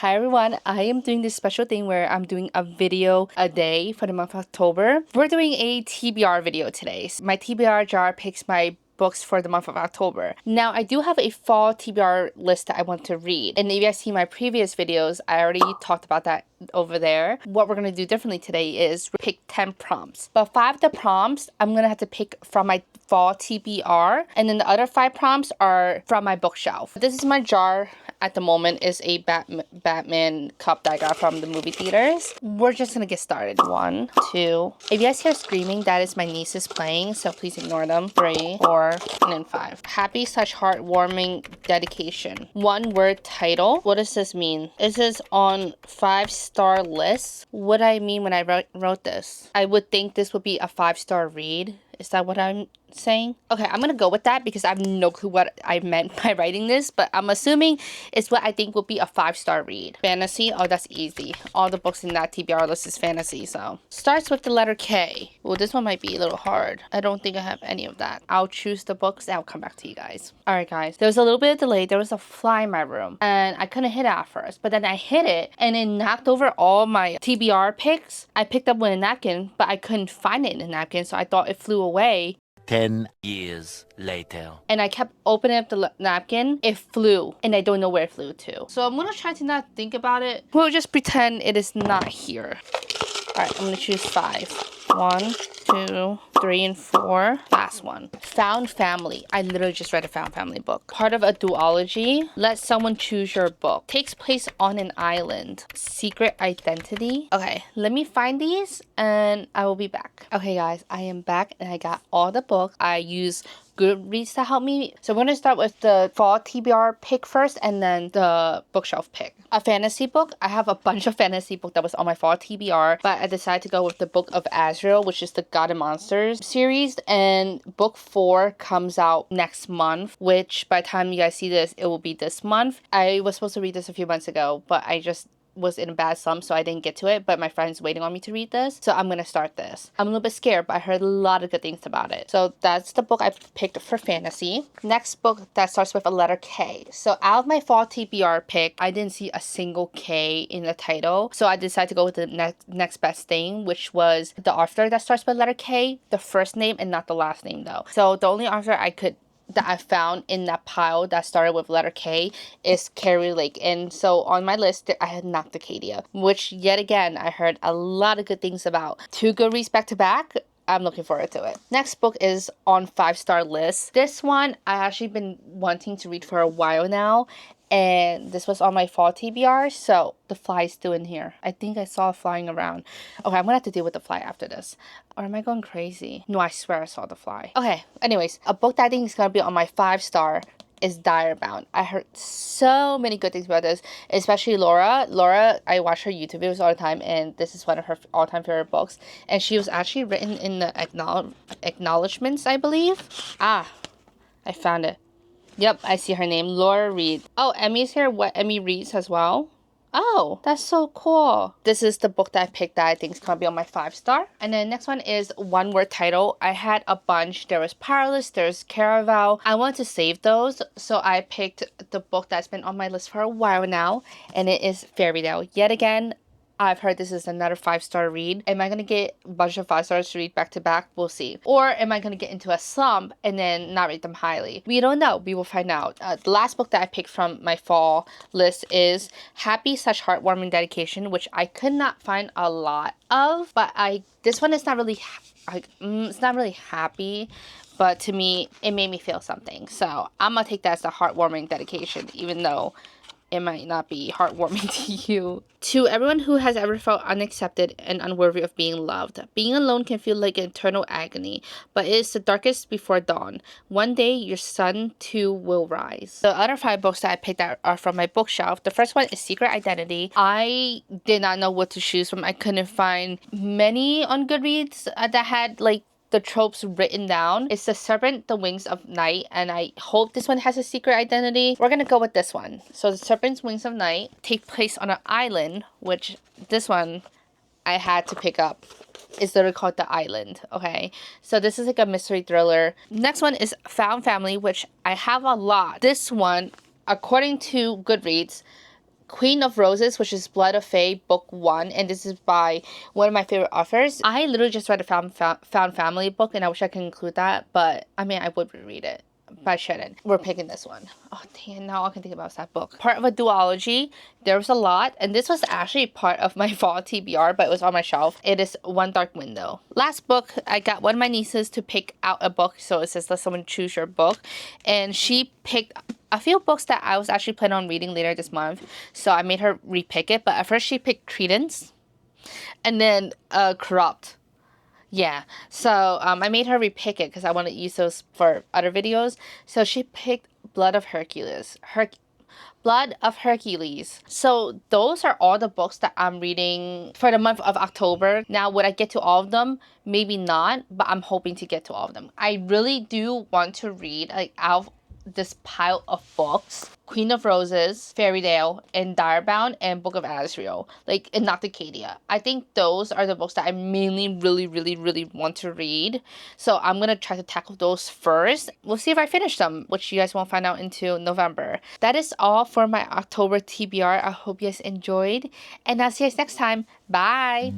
Hi everyone, I am doing this special thing where I'm doing a video a day for the month of October. We're doing a TBR video today. My TBR jar picks my books for the month of October. Now, I do have a fall TBR list that I want to read. And if you guys see my previous videos, I already talked about that over there. What we're going to do differently today is pick 10 prompts. But 5 of the prompts, I'm going to have to pick from my fall TBR. And then the other 5 prompts are from my bookshelf. This is my jar. At the moment is a Batman cup that I got from the movie theaters. We're just gonna get started. 1, 2. If you guys hear screaming, that is my nieces playing, so please ignore them. 3, 4, and then 5. Happy/heartwarming dedication. One word title. What does this mean? Is this on 5-star list? What I mean when I wrote this? I would think this would be a 5-star read. Is that what I'm saying? Okay, I'm gonna go with that because I have no clue what I meant by writing this, but I'm assuming it's what I think would be a 5-star read. Fantasy? Oh, that's easy. All the books in that TBR list is fantasy, so. Starts with the letter K. Well, this one might be a little hard. I don't think I have any of that. I'll choose the books and I'll come back to you guys. Alright guys, there was a little bit of delay. There was a fly in my room and I couldn't hit it at first, but then I hit it and it knocked over all my TBR picks. I picked up with a napkin, but I couldn't find it in the napkin, so I thought it flew away. 10 years later. And I kept opening up the napkin. It flew, and I don't know where it flew to. So I'm gonna try to not think about it. We'll just pretend it is not here. Alright, I'm gonna choose 5. 1, 2, 3, and 4. Last one. Found Family. I literally just read a Found Family book. Part of a duology. Let someone choose your book. Takes place on an island. Secret Identity. Okay, let me find these and I will be back. Okay guys, I am back and I got all the books. I use Goodreads to help me. So we're gonna start with the fall TBR pick first and then the bookshelf pick. A fantasy book. I have a bunch of fantasy book that was on my fall TBR, but I decided to go with the Book of Azrael, which is the God and Monsters series, and book 4 comes out next month, which by the time you guys see this, it will be this month. I was supposed to read this a few months ago, but I just was in a bad slump, so I didn't get to it, but my friend's waiting on me to read this, so I'm gonna start this. I'm a little bit scared, but I heard a lot of good things about it. So that's the book I picked for fantasy. Next book that starts with a letter K. So out of my fall TBR pick, I didn't see a single K in the title, so I decided to go with the next best thing, which was the author that starts with letter K, the first name and not the last name though. So the only author that I found in that pile that started with letter K is Carrie Lake. And so on my list, I had Nocticadia, which yet again, I heard a lot of good things about. 2 Goodreads back to back. I'm looking forward to it. Next book is on 5-star list. This one I actually been wanting to read for a while now. And this was on my fall TBR, so the fly is still in here. I think I saw it flying around. Okay, I'm gonna have to deal with the fly after this. Or am I going crazy? No, I swear I saw the fly. Okay, anyways, a book that I think is gonna be on my 5-star is Direbound. I heard so many good things about this, especially Laura. Laura, I watch her YouTube videos all the time, and this is one of her all-time favorite books. And she was actually written in the acknowledgements, I believe. Ah, I found it. Yep, I see her name, Laura Reed. Oh, Emmy's here. What Emmy reads as well. Oh, that's so cool. This is the book that I picked that I think is going to be on my 5-star. And then next one is one word title. I had a bunch. There was Powerless, there's Caraval. I want to save those, so I picked the book that's been on my list for a while now, and it is Fairy Tale. Yet again, I've heard this is another 5-star read. Am I going to get a bunch of 5 stars to read back to back? We'll see. Or am I going to get into a slump and then not rate them highly? We don't know. We will find out. The last book that I picked from my fall list is Happy/Heartwarming Dedication, which I could not find a lot of. But this one is not really, it's not really happy. But to me, it made me feel something. So I'm going to take that as a heartwarming dedication, even though it might not be heartwarming to you. To everyone who has ever felt unaccepted and unworthy of being loved, being alone can feel like eternal agony, but it is the darkest before dawn. One day, your sun too will rise. The other 5 books that I picked out are from my bookshelf. The first one is Secret Identity. I did not know what to choose from. I couldn't find many on Goodreads that had like the tropes written down. It's the serpent, the wings of night, and I hope this one has a secret identity. We're gonna go with this one. So the serpent's wings of night take place on an island, which this one I had to pick up. It's literally called The Island. Okay, so this is like a mystery thriller. Next one is Found Family, which I have a lot. This one, according to Goodreads, Queen of Roses, which is Blood of Fae, book 1, and this is by one of my favorite authors. I literally just read a found family book, and I wish I could include that, but I mean, I would reread it, but I shouldn't. We're picking this one. Oh, damn, now all I can think about is that book. Part of a duology. There was a lot, and this was actually part of my fall TBR, but it was on my shelf. It is One Dark Window. Last book, I got one of my nieces to pick out a book, so it says let someone choose your book, and she picked a few books that I was actually planning on reading later this month, so I made her repick it. But at first she picked Credence, and then Corrupt. Yeah, so I made her repick it because I want to use those for other videos. So she picked Blood of Hercules. Blood of Hercules. So those are all the books that I'm reading for the month of October. Now, would I get to all of them? Maybe not, but I'm hoping to get to all of them. I really do want to read like out of this pile of books, Queen of Roses, Fairy Tale, and Direbound, and Book of Asriel, like, and Nocticadia. I think those are the books that I mainly really want to read. So I'm gonna try to tackle those first. We'll see if I finish them, which you guys won't find out until November. That is all for my October TBR. I hope you guys enjoyed, and I'll see you guys next time. Bye!